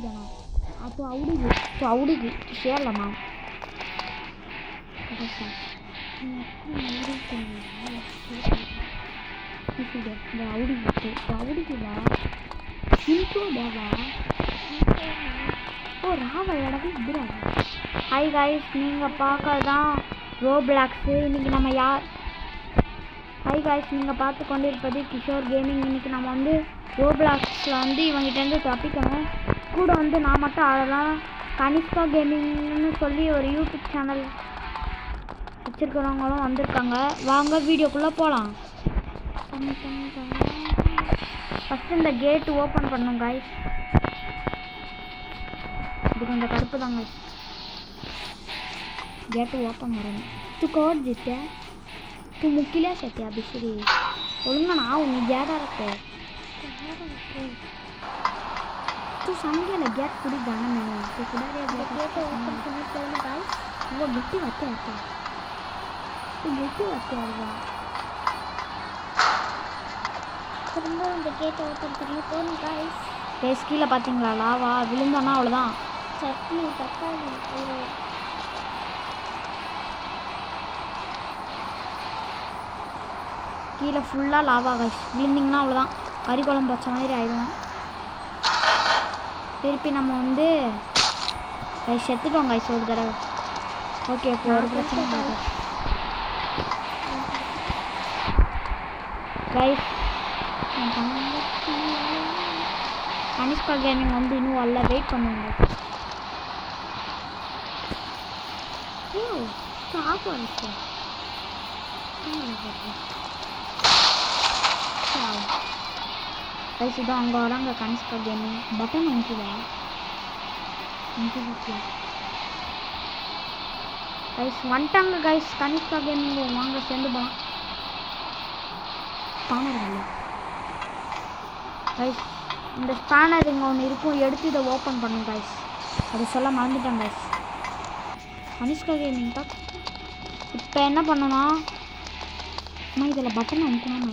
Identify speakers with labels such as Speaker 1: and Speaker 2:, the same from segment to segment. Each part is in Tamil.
Speaker 1: जाना तो आवड़ी शेयर ला मैम हाई गाइस நீங்கள் பார்க்கதான் ரோப்ளாக்ஸு இன்றைக்கி நம்ம ஹாய் காய்ஸ் நீங்கள் பார்த்து கொண்டு இருப்பது கிஷோர் கேமிங். இன்றைக்கி நம்ம வந்து ரோப்ளாக்ஸில் வந்து இவங்கிட்டேருந்து தப்பிக்கணும். கூட வந்து நான் மட்டும் ஆடலாம். கனிஷ்கா கேமிங்னு சொல்லி ஒரு யூடியூப் சேனல் வச்சுருக்கிறவங்களும் வந்திருக்காங்க. வாங்க வீடியோக்குள்ளே போகலாம். ஃபஸ்ட்டு இந்த கேட்டு ஓப்பன் பண்ணணும் காய்ஸ். இது கொஞ்சம் கடுப்பு தாங்க. गेट ओपन करें तू कोड जीते तू मुकिला सकते अभी श्री बोलूँगा ना उन्हें ज़्यादा रखते तू समझ ना गेट पूरी जाना मैंने तो पूरा गेट ओपन करने के लिए गाइस वो गिट्टी आते आते तो गिट्टी आते आएगा तो हम लोग गेट ओपन करने को नहीं गाइस केस की ला पातींगला लावा विलंदा ना अवलदा चटनी तक्काली கீழே ஃபுல்லாக லாவா கைஸ். விழுந்திங்கன்னா அவ்வளோதான், கறி குழம்பு வச்ச மாதிரி ஆயிடும். திருப்பி நம்ம வந்து கைஸ் செத்துட்டோம் கைஸ் ஒரு தடவை. ஓகே இப்போ ஒரு பிரச்சனை இல்லை கைஸ். கனிஷ்கா கேமிங் வந்து இன்னும் நல்லா வெயிட் பண்ணுவாங்க. கைஸ் இதோ அங்கே வராங்க கனிஷ்கா கேமிங். பட்டன் அமுக்குதா கைஸ் வந்துட்டாங்க கைஸ். கனிஷ்கா கேமிங் வாங்க சேர்ந்து போகலாம். ஸ்பானர் இல்லை கைஸ். இந்த ஸ்பானர் இங்கே ஒன்று இருக்கும், எடுத்து இதை ஓப்பன் பண்ணும் கைஸ். அது சொல்ல மறந்துட்டேன் கைஸ். கனிஷ்கா கேமிங் தான். இப்போ என்ன பண்ணணும், இதில் பட்டன் அமுக்கணும்.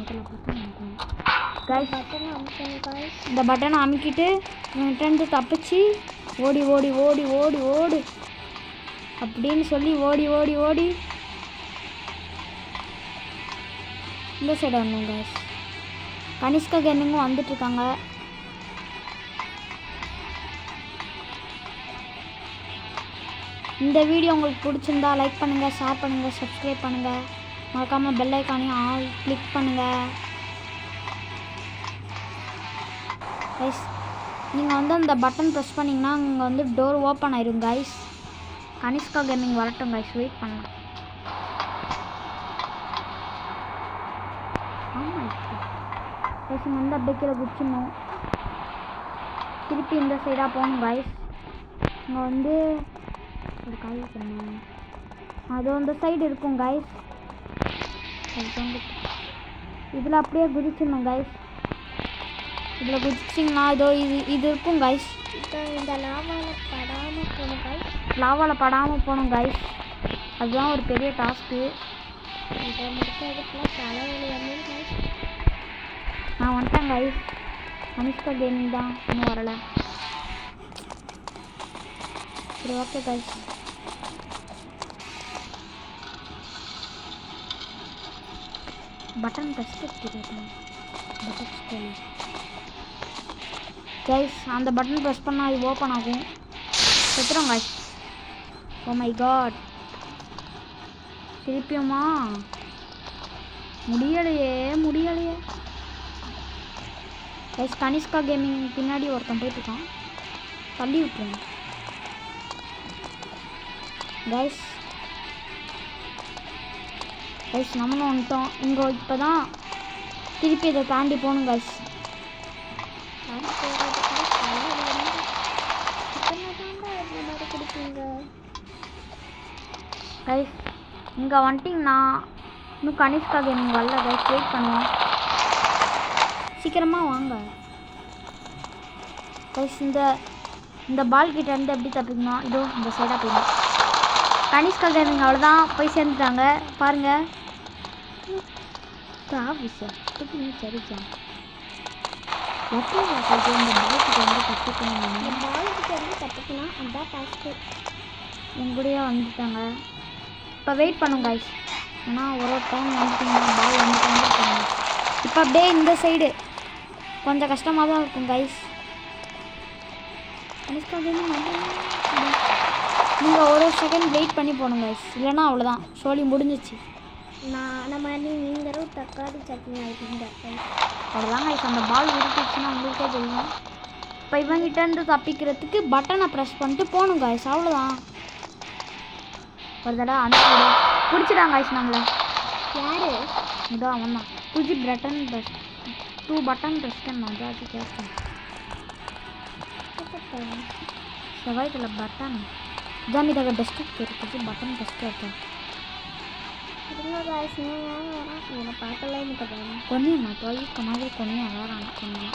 Speaker 1: இந்த பட்டனை அமுக்கிட்டு இவன்கிட்ட தப்பிச்சு ஓடி ஓடி ஓடி ஓடி ஓடு அப்படின்னு சொல்லி ஓடி ஓடி ஓடி இந்த சைடு வரணும் கைஸ். கனிஷ்கா கேமிங்கும் வந்துட்டுருக்காங்க. இந்த வீடியோ உங்களுக்கு பிடிச்சிருந்தா லைக் பண்ணுங்கள், ஷேர் பண்ணுங்கள், சப்ஸ்கிரைப் பண்ணுங்கள். மறக்காமல் பெல் ஐக்கானையும் ஆல் கிளிக் பண்ணுங்கள் கைஸ். நீங்கள் வந்து அந்த பட்டன் ப்ரெஸ் பண்ணிங்கன்னா இங்கே வந்து டோர் ஓப்பன் ஆயிரும் கைஸ். கனிஷ்கா கேமிங் வரட்டும் கைஸ், வெயிட் பண்ணலாம். ஆமாம் கைஸ் இங்கே வந்து அப்படியே கீழே குடிச்சிடணும். திருப்பி இந்த சைடாக போகணும் கைஸ். இங்கே வந்து ஒரு காய் பண்ணணும், அது அந்த சைடு இருக்கும் கைஸ். இதில் அப்படியே குதிச்சிடணும் கைஸ். இதில் குதிச்சிங்கன்னா இதோ இது இருக்கும் கைஸ். இந்த லாவாவில் படாமல் போகணும் கைஸ். அதுதான் ஒரு பெரிய டாஸ்க்கு. இதை முடிச்சதுக்குள்ள தலைவலி வந்து கைஸ். நான் வந்துட்டேன் கைஸ். கனிஷ்கா கேமிங் தான் இன்னும் வரலை. சரி okay guys. Button press guys. அந்த பட்டன் ப்ரெஸ் பண்ணால் அது ஓப்பன் ஆகும். செத்துறோம் கைஸ். Oh my god. திருப்பியுமா முடியலையே கைஸ். கனிஷ்கா கேமிங் பின்னாடி ஒருத்தன் போயிட்டுருக்கான், தள்ளி விட்டுருங்க கைஸ். கைஸ் நம்மளும் வந்துட்டோம் இங்கே. இப்போ தான் திருப்பி இதை தாண்டி போகணும் கைஸ். கைஸ் இங்கே வந்துட்டிங்கன்னா இன்னும் கனிஷ்கா கேமிங் வரல கைஸ். வெயிட் பண்ணுவோம், சீக்கிரமாக வாங்க கைஸ். இந்த பால் கிட்ட இருந்து எப்படி தப்பிக்கணும், இதோ இந்த சைடாக போயிடும். கனிஷ்கா கேமிங் அவ்வளோதான், போய் சேர்ந்துட்டாங்க பாருங்கள். லக்கி இந்த பாலுக்கு வந்து கற்றுக்கணும்.
Speaker 2: இந்த பாலுக்கு வந்து கற்றுக்கணும். அதுதான் டாஸ்க்கு.
Speaker 1: என் கூடயே வந்துட்டாங்க. இப்போ வெயிட் பண்ணுங்க கைஸ். ஏன்னா ஒரு டைம் வந்துட்டிங்கன்னா பால் வந்துட்டாங்க. இப்போ அப்படியே இந்த சைடு கொஞ்சம் கஷ்டமாக தான் இருக்கும் கைஸ். நீங்கள் ஒரு செகண்ட் வெயிட் பண்ணி போகணும் கைஸ். இல்லைன்னா அவ்வளோதான், சோழி முடிஞ்சிச்சு.
Speaker 2: நம்ம நீங்களும் தக்காளி சட்னி ஆகிட்டீங்க.
Speaker 1: அவ்வளோதான் கைஸ். அந்த பால் விட்டுச்சுன்னா உங்களுக்கே தெரியும். இப்போ இவங்கிட்டேருந்து தப்பிக்கிறதுக்கு பட்டனை ப்ரெஸ் பண்ணிட்டு போகணும் கைஸ். அவ்வளோதான். ஒரு தடவை அனுப்பிவிட பிடிச்சிடாங்க கைஸ் நம்மளை.
Speaker 2: யாரு
Speaker 1: இதோ அவன் தான். तुझे बटन प्रेस 2 बटन प्रेस करना जाके क्या करना सवाई के बटन जामी तक डस्ट कर तुझे बटन प्रेस करता
Speaker 2: इतना गाइस ने यार पाकला ही नहीं पता
Speaker 1: कोनी ना तो ये कमाल कोनी आ रहा है कोनी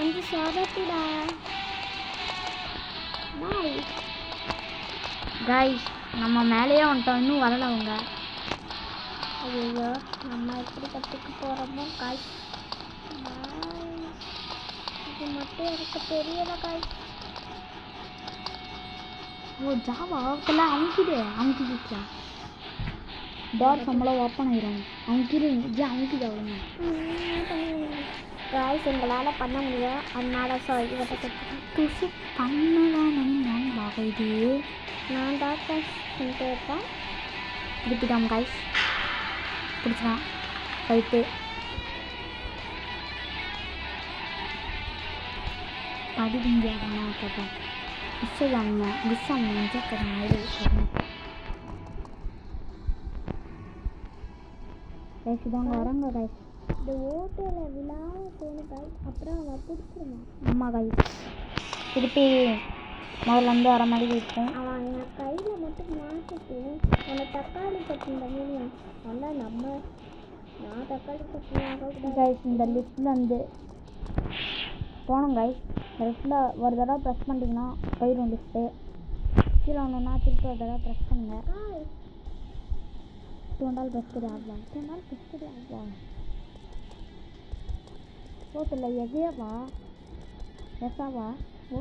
Speaker 2: வந்து சாதத்துடா பாய்
Speaker 1: गाइस நம்ம மேலேயே வந்துட்டோம். இன்னும் வரல அவங்க.
Speaker 2: ஐயோ நம்ம எப்படி கற்றுக்க போகிறோமோ காய்ஸ். இது மட்டும் எனக்கு தெரியல காய்ஸ்.
Speaker 1: ஓ ஜாவா அவங்கெல்லாம் அமுக்கிட்டு டோர் நம்மள ஓப்பன் ஆயிரும். அமுக்கிது அவ்வளோங்க
Speaker 2: காய்ஸ். எங்களால் பண்ண முடியும். அதனால இவட்ட கற்றுக்கணும்.
Speaker 1: तुझे பண்ணலான்னு நான் பாக்குது.
Speaker 2: நான் தான் காய்ஸ் செஞ்சுட்டு இருக்கேன்.
Speaker 1: திருப்பிட்டாம் காய்ஸ். பிடிச்சிடான் ரைட்டு. படிங்க கேட்டேன். குஸ்ஸாங்க பேசிதாங்க வரங்க காய்ஸ்.
Speaker 2: இந்த ஓட்டையில் விழாம போகணும் காய்ஸ். அப்புறம் அவன் பிடிச்சிருவான்.
Speaker 1: அம்மா காய்ஸ். திருப்பி முதல்ல வந்து வர மாதிரி இருக்கும்.
Speaker 2: அவன் என் கையில் மட்டும் மாட்டிட்டு உன்னை தக்காளி சட்னி பண்ணிடுவேன். ஆனால் நான் தக்காளி சட்னி
Speaker 1: கைஸ் இந்த லிஃப்டில் வந்து போகணும் கைஸ். இந்த லிஃப்டில் ஒரு தடவை ப்ரெஸ் பண்ணிட்டீங்கன்னா போயிடும் லிஃப்ட்டு. கீழே ஒன்றுனா திருப்பி ஒரு தடவை ப்ரெஸ் பண்ணுங்க. 2 நாள் ப்ரெஸ் கரி ஆகவா ஓ தெரியல எகேவா எசாவா ஓ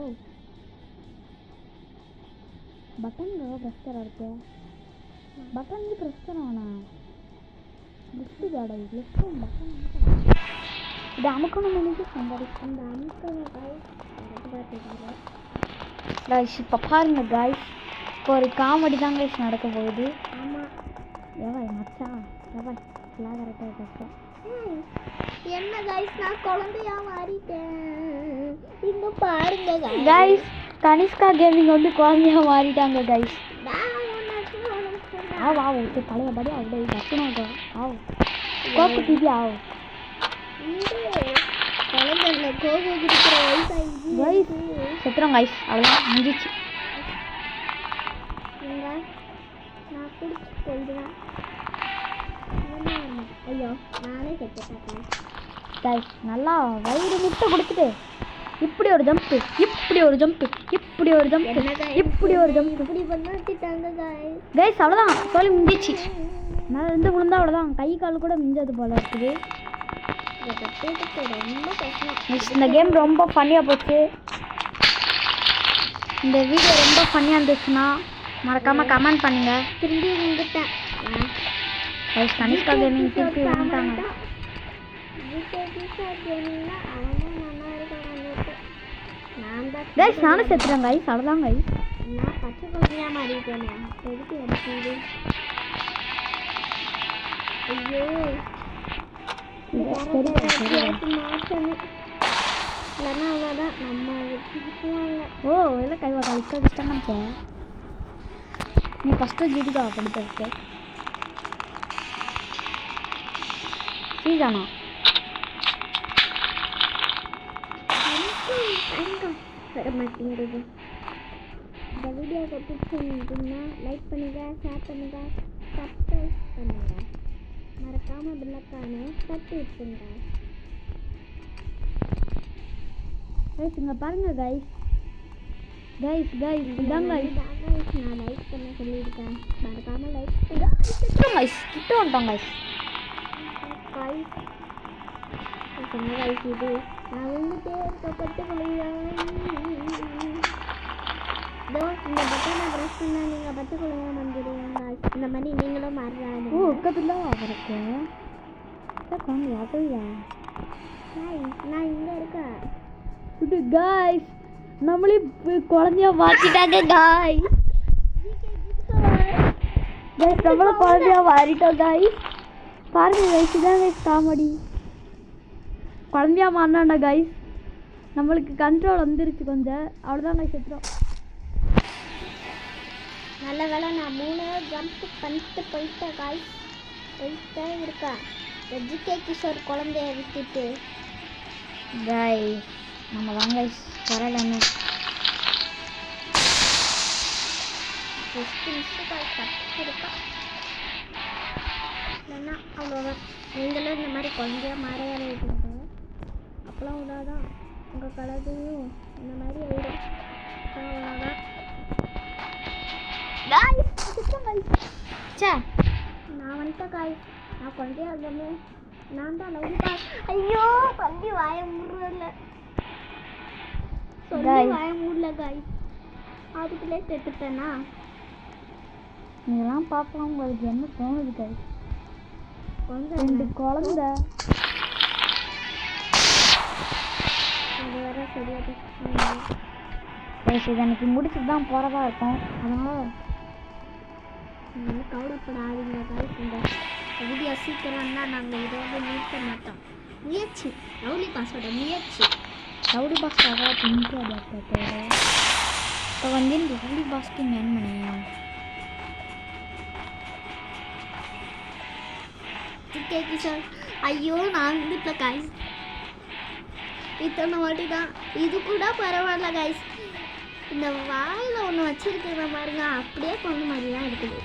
Speaker 1: बटन प्रेस कराते बटन भी प्रेस कराना लिफ्ट गाड़ा लिफ्ट बटन இது அமுக்கணும் நினைச்சு அந்த அமுக்கணும் गाइस இப்போ பாருங்க गाइस இப்போ ஒரு காமெடி தான் गाइस நடக்க போகுது.
Speaker 2: ஆமா
Speaker 1: ஏவாய் மச்சான் ஏவாய் எல்லாம் கரெக்டா இருக்கு.
Speaker 2: என்ன गाइस நான் குழந்தையா மாறிட்டேன். இங்க பாருங்க
Speaker 1: गाइस கனிஷ்கா கேமிங் வந்து குழந்தையா மாறிட்டாங்க गाइस. आओ आओ तो पड़े बड़े आओ दे डकनो आओ कोक दीदी आओ
Speaker 2: குழந்தைல கோகோ குடிக்கிற வயசாயிடுச்சு
Speaker 1: गाइस செத்துறோம் गाइस அவ்வளவுதான் முடிஞ்சிச்சு.
Speaker 2: நான் குடிச்சு கொள்றேன். ஐயோ நானே செத்துட்டேன்
Speaker 1: गाइस நல்லா வயிறு முட்டை கொடுத்துட்டு இப்படி ஒரு ஜம்ப் இப்படி ஒரு ஜம்ப் இப்படி ஒரு ஜம்ப் இப்படி ஒரு ஜம்ப்
Speaker 2: இப்படி பண்ணிட்டாங்க गाइस.
Speaker 1: गाइस அவ்வளவுதான் சொல்லி முடிஞ்சிச்சு. நான் வந்து விழுந்தா அவ்வளவுதான். கை கால் கூட மிஞ்சது போல இருக்குது.
Speaker 2: இத கத்துக்கிட்டு ரொம்ப கஷ்டம்.
Speaker 1: இந்த கேம் ரொம்ப ஃபன்னியா போச்சு. இந்த வீடியோ ரொம்ப ஃபன்னியா இருந்துச்சுன்னா மறக்காம கமெண்ட் பண்ணுங்க.
Speaker 2: திரும்பி வந்துட்டேன்
Speaker 1: गाइस கனிஷ்கா கேமிங் திருப்பி வந்துட்டாங்க. गाइस நானே செத்துறேன் गाइस அவ்வளவுதான் गाइस.
Speaker 2: நான் பச்சை குழந்தையா மாறிட்டேனே எதுக்கு எடுத்து ஐயோ மாற்றணும் இல்லைன்னா அவ்வளோதான் நம்ம வச்சுக்குவாங்க.
Speaker 1: ஓ இல்லை கைவா கழிக்க வச்சுட்டாங்க. நீ ஃபஸ்ட்டு ஜிடிக்கா படிப்பது சீதானா
Speaker 2: வர மாட்டேங்குது. இந்த வீடியோவை பிடிச்சிருந்தீங்கன்னா லைக் பண்ணுங்க, ஷேர் பண்ணுங்க, சப்ஸ்கிரைப் பண்ணுங்க, மறக்காம பெல்லைக்கான தட்டி விட்டுருங்க.
Speaker 1: गाइस இங்க பாருங்க गाइस இதான் गाइस
Speaker 2: நான் லைக் பண்ண சொல்லியிருக்கேன். மறக்காம லைக் பண்ணுங்க.
Speaker 1: கிட்ட வந்துட்டோம் गाइस
Speaker 2: गाइस இது நான் விழுந்துட்டே இருக்க பட்டுக்குள்ள இதோ இந்த பட்டனை ப்ரெஸ் பண்ணால் நீங்கள் பட்டுக்குள்ள வந்துடுவீங்க. இந்த மாதிரி நீங்களும் மாறுறாங்க.
Speaker 1: உட்காந்துல அவருக்கு கொஞ்சம் யாத்தையா
Speaker 2: நான் இங்கே இருக்கேன்.
Speaker 1: காய்ஸ் நம்மளே குழந்தையா மாற்றிட்டாங்க காய்ஸ். நம்மள குழந்தையா மாறிட்டோம் காய்ஸ். பாருங்க கைஸ், இதான் கைஸ் காமெடி. குழந்தையா மாறினாண்டா கைஸ். நம்மளுக்கு கண்ட்ரோல் வந்துருச்சு கொஞ்சம், அவ்வளோதான் கைஸ் செத்துறோம்.
Speaker 2: நல்ல வேலை நான் 3 ஜம்ப் பண்ணிட்டு போயிட்டேன் காய்ஸ். போயிட்டே இருக்கேன் எஜிகே கிஷோர் குழந்தைய விட்டுட்டு.
Speaker 1: கைஸ் நம்ம வாங்க கைஸ் வரலாமே.
Speaker 2: இல்லைன்னா அவ்வளோதான். நீங்களும் இந்த மாதிரி குழந்தையா மாறையா விட்டுருங்க. அப்போலாம் அவ்வளோதான், உங்கள் கலதையும் இந்த மாதிரி ஆயிடும். அவ்வளோதான் நான் வந்துட்டேன் காய்ஸ். நான் குழந்தையா இருந்தோமே, நான் தான் லவ் பாஸ். ஐயோ பள்ளி வாய மூடல, சொல்லி வாய மூடல காய்ஸ். அதுக்குள்ளே செத்துட்டேனா?
Speaker 1: இதெல்லாம் பார்க்கலாம் உங்களுக்கு என்ன தோணுது கைஸ்? 2 குழந்தை
Speaker 2: அது வேற சரியாது.
Speaker 1: கைஸ் இது எனக்கு முடிச்சுட்டு தான் போகிறதா இருக்கும், அதனால்
Speaker 2: நீங்கள் கவலைப்படாதீங்க காய்ஸ். இந்த வீடியோ சீக்கிரம் தான் நாங்கள் இதோட நிறுத்த மாட்டோம். முயற்சி லவ்லி பாஸோட முயற்சி.
Speaker 1: லவ்லி பாஸ் ஆக பிடிக்காது இப்போ வந்து லவ்லி பாஸ்க்கு மேன் பண்ணியா
Speaker 2: கிஷோர். ஐயோ நான் வந்துட்டேன் காய்ஸ். இத்தனை வாட்டி தான். இது கூட பரவாயில்ல காய்ஸ். இந்த வாயில் ஒன்று வச்சிருக்கிற பாருங்க, அப்படியே பொண்ணு மாதிரி தான் இருக்குது.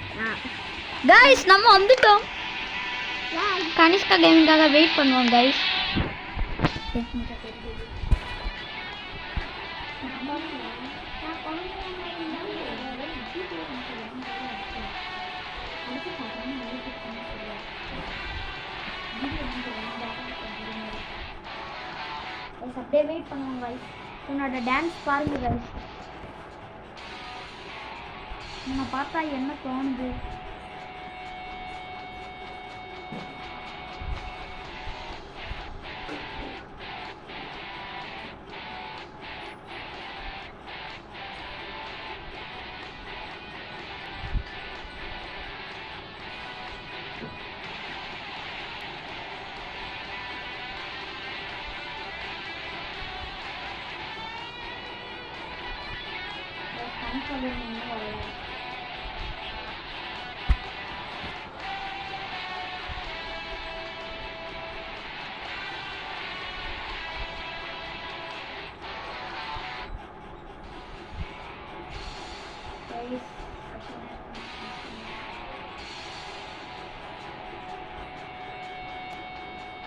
Speaker 1: கைஸ் நம்ம வந்துட்டோம். கனிஷ்கா கேமிங்காக வெயிட் பண்ணுவோம் கைஸ். அப்படியே வெயிட் பண்ணுவோம் கைஸ். உன்னோட டான்ஸ் பாருங்க கைஸ். உன்னை பார்த்தா என்ன தோணுது?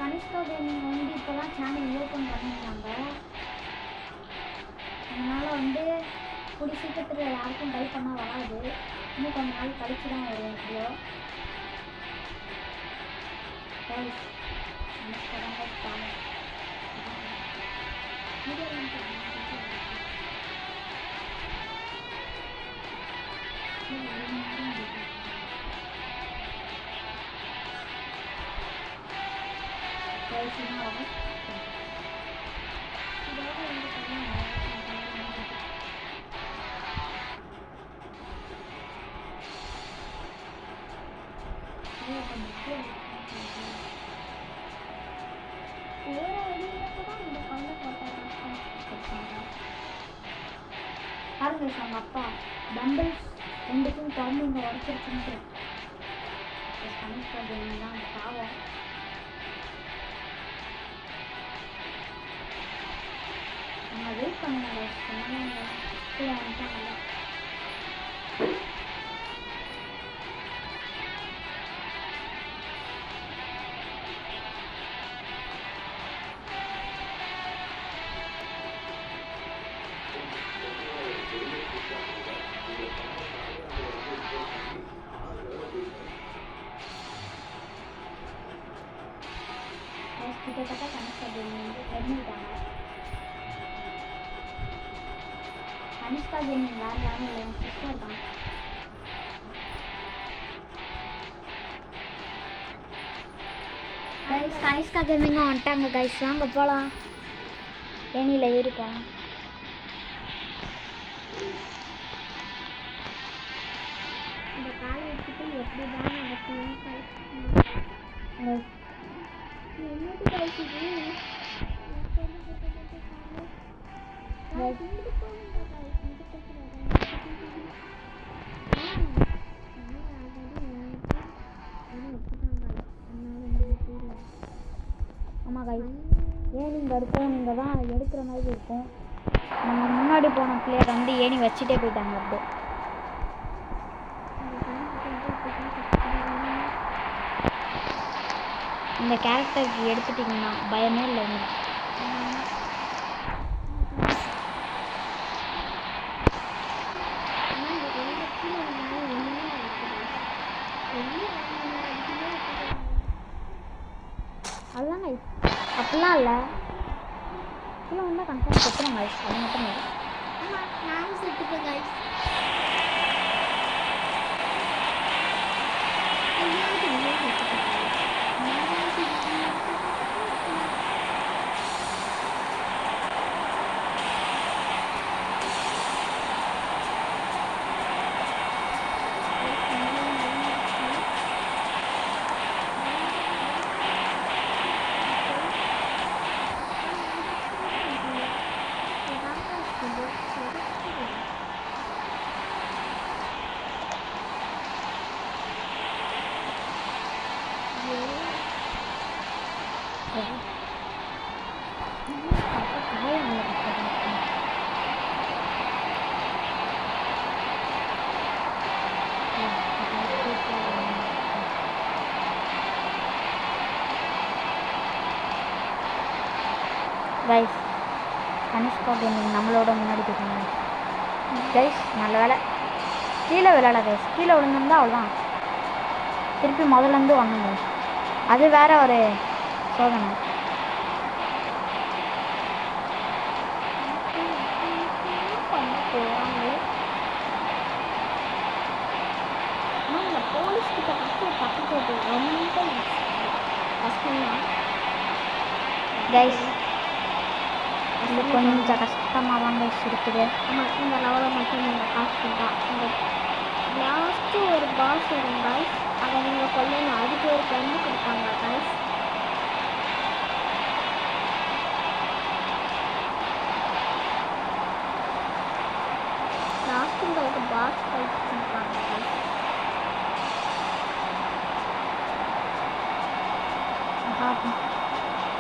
Speaker 1: கனிஷ்கா கேமிங் வந்து இப்போ தான் சேனல் ஓப்பன் பண்ணியிருந்தாங்க. அதனால் வந்து கூடிய சீக்கிரத்தில் யாருக்கும் டைப் பண்ணால் வராது. இன்னும் கொஞ்ச நாள் கழிச்சு தான் வரும் வீடியோ. பாருங்க அவங்க அப்பா டம்பிள்ஸ் 2க்கும் குழந்தைங்க உடச்சிருச்சுன்ட்டு கனிஷ்கா கேமிங் தான் பாவம். நம்ம வெயிட் பண்ணுங்க சொன்னாங்க கீழே வந்துட்டாங்க. கிட்டத்தட்ட கனெக்ட் பண்ணிட்டாங்க. கனிஷ்கா கேமிங் வேறு யாரும் இல்லை, என் சிஸ்டர் தான். கைஸ் கனிஷ்கா கேமிங்கும் வந்துட்டாங்க கைஸ், வாங்க போகலாம். ஏனியில் ஏறிப்போம்.
Speaker 2: இந்த காலை வச்சுட்டு எப்படி தான் நடக்கணும் என்னது கழிச்சுது
Speaker 1: ஆமாம் கைஸ், ஏன் நீங்கள் இருக்கும், நீங்கள் தான் எடுக்கிற மாதிரி இருக்கும். நம்ம முன்னாடி போன பிளேயர் வந்து ஏணி வச்சுட்டே போயிட்டாங்க. அப்படியே இந்த கேரக்டருக்கு எடுத்துட்டிங்கன்னா பயமே இல்லை உங்களுக்கு. அதுதான் கைஸ், அப்படிலாம் இல்லை. கீழே வந்தால் கன்ஃபார்ம் செத்துறோம் கைஸ், அது மட்டும் இல்லை.
Speaker 2: நான் செத்துப்பேன் கைஸ்.
Speaker 1: கைஸ் கனிஷ்கா கேமிங் நம்மளோட முன்னாடி போயிட்டாங்க கைஸ். நல்ல வேலை கீழே விளையாட கைஸ், கீழே விழுந்திருந்தா அவ்வளோதான், திருப்பி முதல்லேருந்து வரணும் கைஸ். அது வேற ஒரு சோதனை.
Speaker 2: போலீஸ் கிட்ட பக்கத்து ரொம்ப கஷ்டம்தான்
Speaker 1: கைஸ். இது கொஞ்சம் கஷ்டமாக தான் கைஸ் இருக்குது.
Speaker 2: ஆமாம், இந்த லெவலில் மட்டும் நீங்கள் காசு தான். இந்த லாஸ்ட்டு ஒரு பாஸ் வரும் கைஸ், அதை நீங்கள் கொல்லணும். அதுக்கு ஒரு கண்ணு கொடுப்பாங்க கைஸ். லாஸ்ட்டு உங்களுக்கு பாஸ் ஃபைட் பண்ணுறாங்க கைஸ்.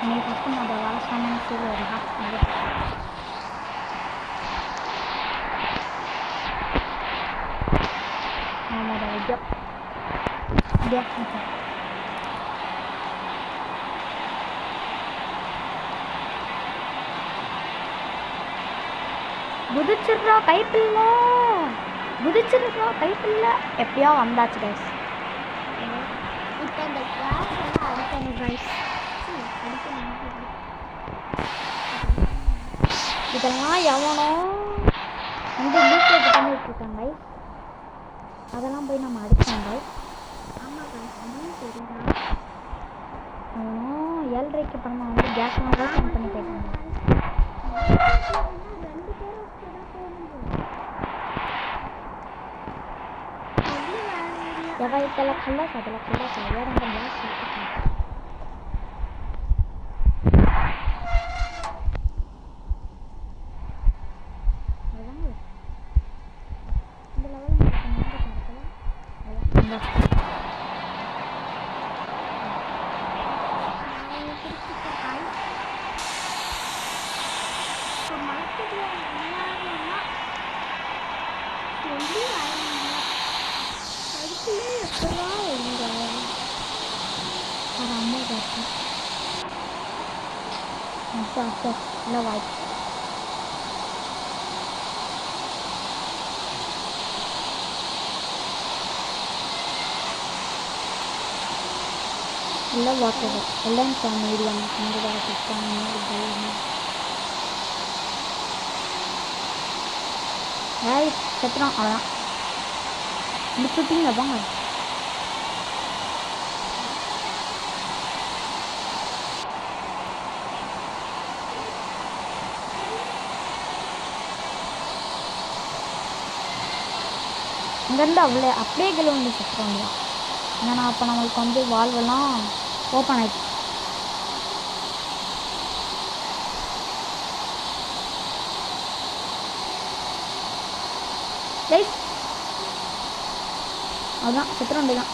Speaker 1: நீ ஃபஸ்ட்டு முதல் வேலை சொன்னேன்னு சொல்லி ஒரு ஆமாம் ஐயோ குதிச்சிடுறா கைப்பில்லை, குதிச்சிடுறா கைப்பில்லை. எப்படியோ வந்தாச்சு கைஸ்.
Speaker 2: இப்போ இந்த கிளாஸ் எல்லாம் அடிக்கணும் கைஸ்.
Speaker 1: இதெல்லாம் எவனோ வந்து லூக்கேஜ் பண்ணிட்டு இருக்காங்க கைஸ், அதெல்லாம் போய் நம்ம அடிச்சோம் கைஸ்.
Speaker 2: ஆமாம் கைஸ், அதுவும் தெரியுதா?
Speaker 1: அவனோ 7:30க்கு அப்புறமா வந்து கேஸ்லாம் ஓப்பன் பண்ணி போயிட்டாங்க. जगह त्याला खाल्लाच आहे, त्याला खाल्लाच आहे या रंगाला no white. ಎಲ್ಲ ವಾಟರ್ ಎಲ್ಲ ಮೀಡಿಯಂ கைஸ் செத்துறோம், அவ்வளோதான். முடிச்சுட்டிங்க போங்க. இங்கேருந்து அப்படியே கீழே வந்து செத்துறோம் தான். ஏன்னா அப்போ நம்மளுக்கு வந்து வால்வெல்லாம் ஓப்பன் ஆயிடுச்சு. கைஸ் அதுதான் செத்துறோம் தான்.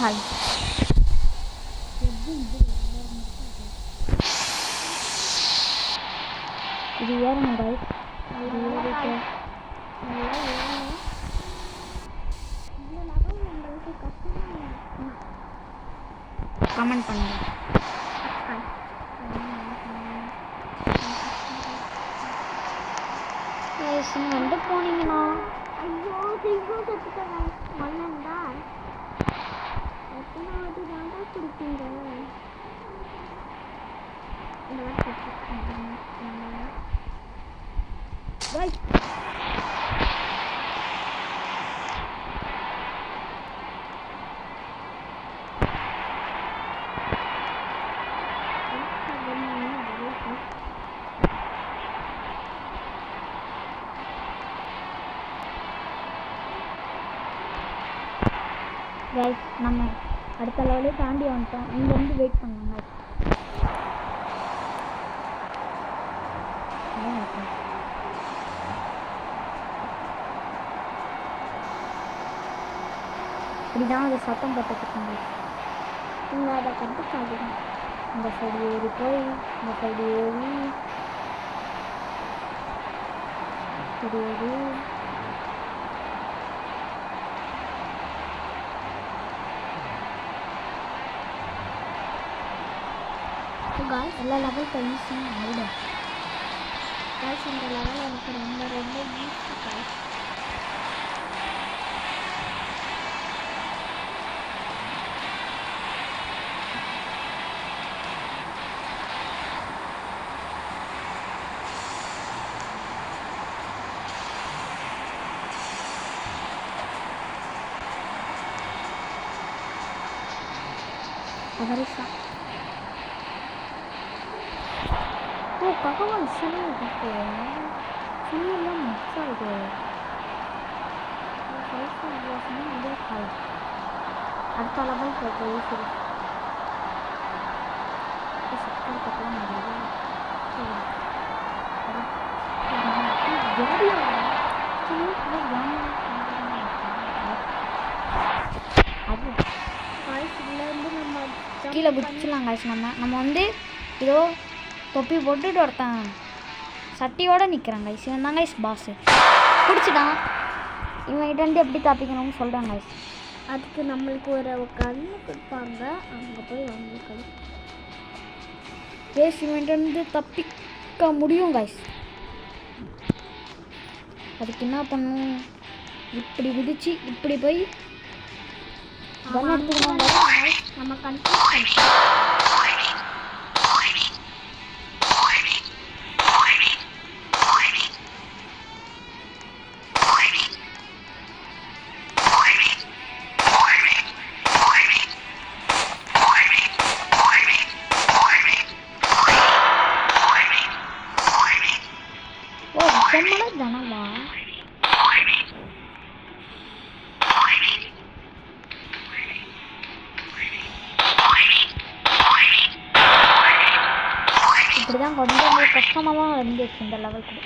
Speaker 1: खाली இது ஏறணும் கைஸ். கமெண்ட் பண்ணுங்க. வந்து போனீங்கன்னா ஐயோ சீக்கிரம் செத்துட்டேன். மண்ணா எத்தனை வாட்டி தாண்டா கொடுப்பீங்க? இந்த வாட்டி கைஸ் நம்ம அடுத்த லெவலே தாண்டி வந்துட்டோம். இங்கே வந்து வெயிட் பண்ணுங்க. இப்படிதான் அது சத்தம் போட்டுருக்கோங்க. நீங்கள் அதை கண்டுக்காதீங்க. இந்த சைடு ஏறி போய் இந்த சைடு ஏறி எல்லா லெவல் ஈஸியாக ஆகிடும். காய்ஸ் இந்த லெவல் எனக்கு ரொம்ப ஈஸி காய்ஸ். Agariza. 가까운 시간이 있고 시간이 없어도 벌써 이어서는 이제 가요. அடுத்த லெவல் போய் சரி சக்கர் பக்கம் முடியாது. கீழே குதிச்சிடலாம் காய்ச்சி. நம்ம வந்து இதோ தொப்பி போட்டுட்டு ஒருத்தன் சட்டியோடு நிற்கிறான் கைஸ். இவன் தான் கைஸ் பாஸு. பிடிச்சிட்டான். இவன்கிட்ட வந்து எப்படி தப்பிக்கணும்னு சொல்கிறான் கைஸ். அதுக்கு நம்மளுக்கு ஒரு கண்ணு கொடுப்பாங்க, அங்கே போய் வாங்கிக்கணும். கைஸ் இவன்கிட்ட வந்து தப்பிக்க முடியும் கைஸ். அதுக்கு என்ன பண்ணணும், இப்படி குதிச்சு இப்படி போய் கன் எடுத்துக்கணும். நம்ம கன்ஃபியூஸ் ஜனவா இப்படிதான் கொஞ்சம் கஷ்டமாக தான் இருந்துச்சு இந்த லெவலுக்கு.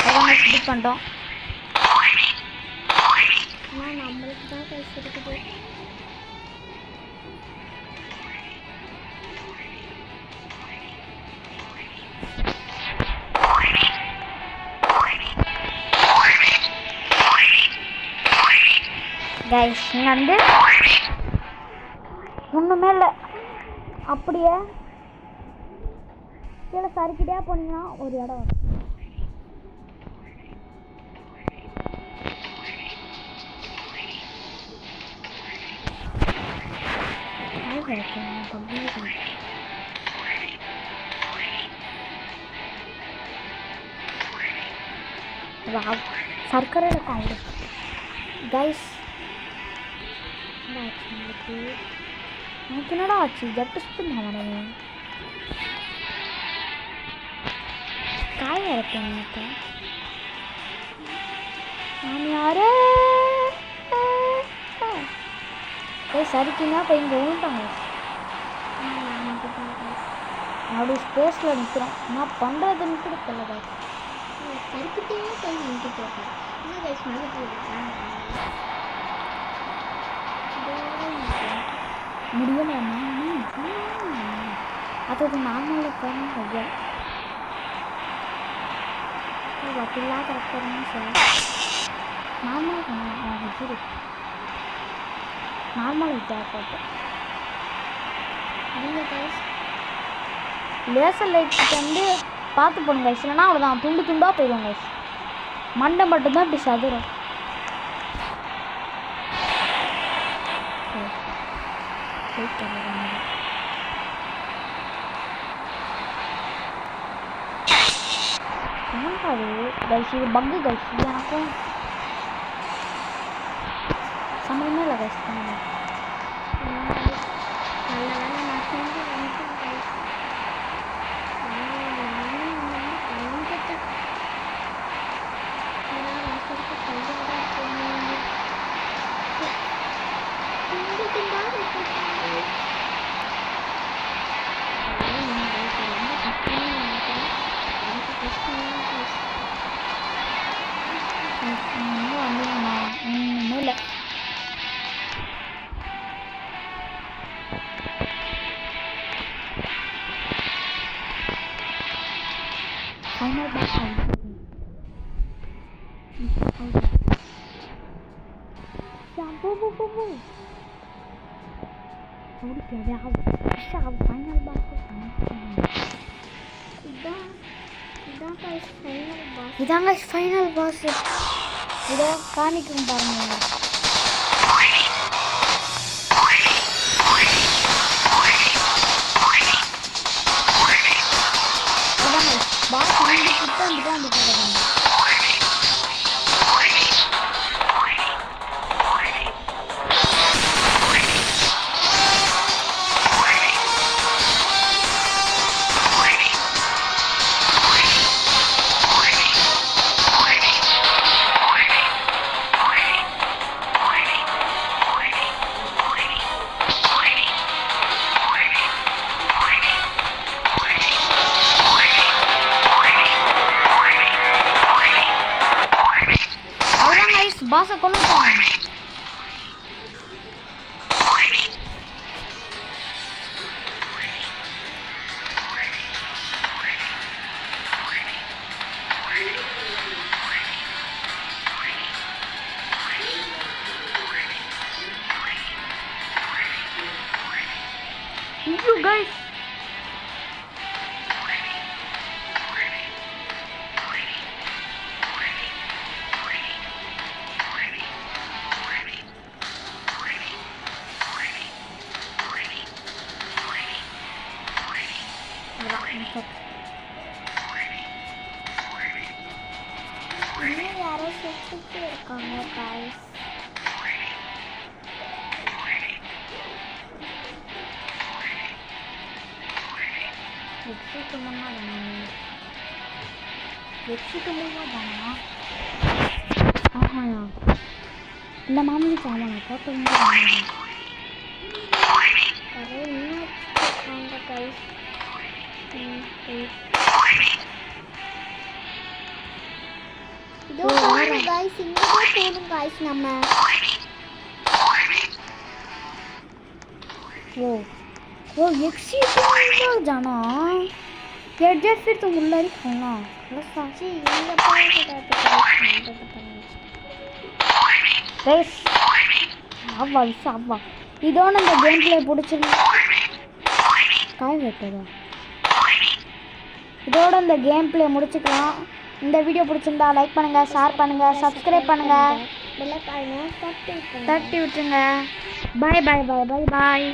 Speaker 1: அதான் ஸ்கிப் பண்ணிட்டோம். நம்மளுக்கு தான் கைஸ் இருக்குது. கைஸ் இங்கே வந்து ஒன்றுமே இல்லை. அப்படியே கீழே சறுக்கிட்டே போனீங்கன்னா ஒரு இடம் வரும். சர்க்கரை இருக்கும் அவரு. கைஸ் எனக்கு என்னடா ஆச்சு? ஜட்டு ஸ்பின் ஆகணும். காய இருக்கேன் எனக்கு. நான் யாரு சரிக்குன்னா இப்போ இங்கே ஊட்டாங்க. அப்படி ஸ்பேஸில் நிற்கிறோம். நான் பண்ணுறதுன்னு கூட தெரியல.
Speaker 2: சறுக்கிட்டே போய் நின்று போட்டேன். என்ன கைஸ்
Speaker 1: முடியலண்ணா. அதோட நார்மலில் போகணும் ஐயா. அப்படிலாம் கரெக்டாக சார் நார்மலாக போனேன். நார்மல் இதாக போட்டேன்.
Speaker 2: நீங்கள் கைஸ்
Speaker 1: லேசர் லைட்டுக்கு வந்து பார்த்து போகணும் கைஸ். இல்லைன்னா அவ்வளோதான், துண்டு துண்டாக போயிடும் கைஸ். மண்டை மட்டும்தான் இப்படி சதுரும். என்னது கைஸ்? இது பக்கு கைஸ். இது எனக்கும் சம்மந்தமே இல்லை கைஸ். இல்லை ஃபைனல் பாஸ் ஃபைனல் பாஸ். இதாங்க ஃபைனல் பாஸ். இதோ காணிக்கும் பாருங்க. பாஸ் பாஸை கொண்டுட்டாங்க. You guys. இன்னும் யாரோ சுத்திட்டு இருக்காங்க guys. இந்த மாமனி சாமான போட்டு
Speaker 2: இதோ பாருங்க गाइस, இங்க தான் போணும் गाइस நம்ம.
Speaker 1: वो एक्सीट जाना एडजस्ट फिर तो मुल्ला ही खाना बस साची ये पाए तो गाइस ஆவா விஷ ஆவா. இதோட இந்த கேம் பிளே பிடிச்சிருந்தா காய் வெட்டதா. இதோட இந்த கேம் பிளே முடிச்சுக்கலாம். இந்த வீடியோ பிடிச்சிருந்தா லைக் பண்ணுங்கள், ஷேர் பண்ணுங்கள், சப்ஸ்கிரைப் பண்ணுங்கள்,
Speaker 2: பெல்லைக்கான தட்டி
Speaker 1: தட்டி விட்டுருங்க. பாய் பாய் பாய் பாய் பாய்.